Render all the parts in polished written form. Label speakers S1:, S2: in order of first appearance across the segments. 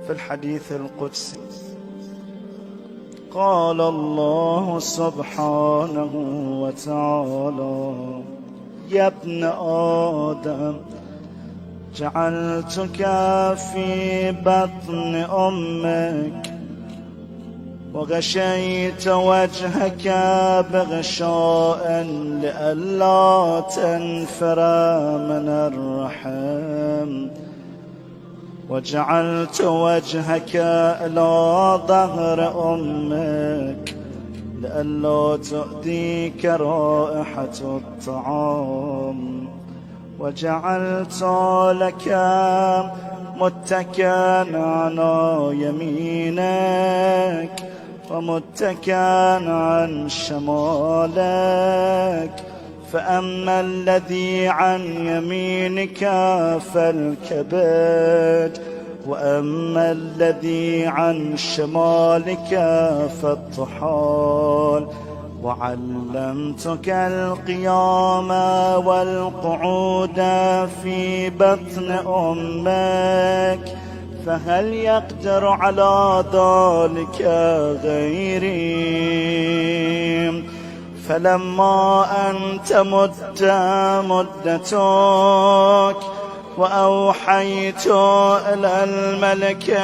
S1: في الحديث القدسي قال الله سبحانه وتعالى: يا ابن آدم جعلتك في بطن أمك وغشيت وجهك بغشاء لئلا تنفر من الرحم، وجعلت وجهك إلى ظهر أمك لئلا تؤذيك رائحة الطعام، وجعلت لك متكئا على يمينك ومتكئا عن شمالك، فأما الذي عن يمينك فالكبد، وأما الذي عن شمالك فالطحال. وعلمتك القيام والقعود في بطن أمك، فهل يقدر على ذلك غيري؟ فلما أن تمد مدتك وأوحيت إلى الملك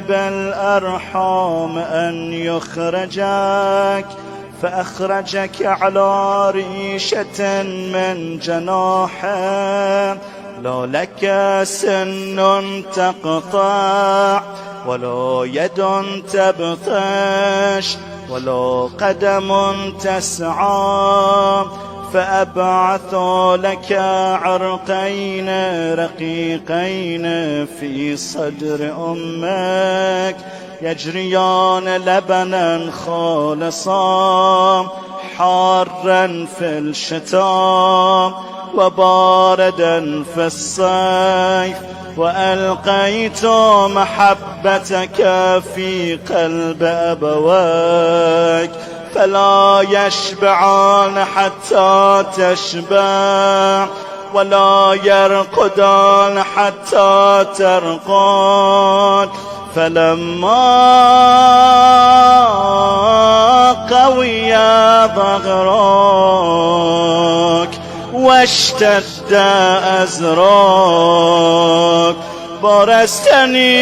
S1: بالأرحام أن يخرجك، فأخرجك على ريشة من جناحه، لا لك سن تقطع ولا يد تبطش ولا قدم تسعى، فأبعث لك عرقين رقيقين في صدر أمك يجريان لبنا خالصا حارا في الشتاء وباردا في الصيف، وألقيت محبتك في قلب أبويك فلا يشبعان حتى تشبع ولا يرقدان حتى ترقد. فلما قوي ظهرك واشتد أزرك برزتني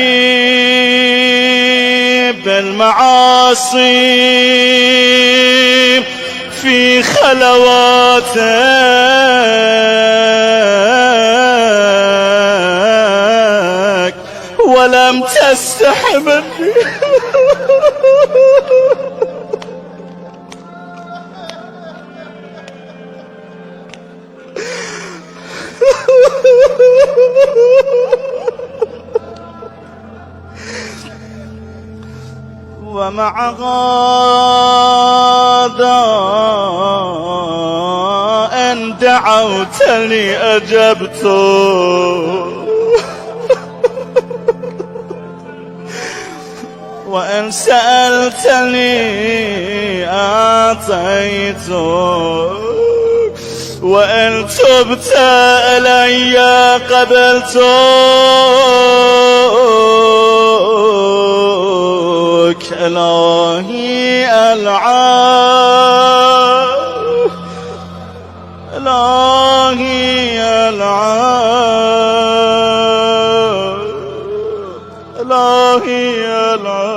S1: بالمعاصي في خلواتك ولم تستح مني. ومع هذا إن دعوتني أجبت، وإن سألتني أعطيت، وإن تبت إلي قبلتك. إلهي العاب، إلهي العاب، إلهي العاب.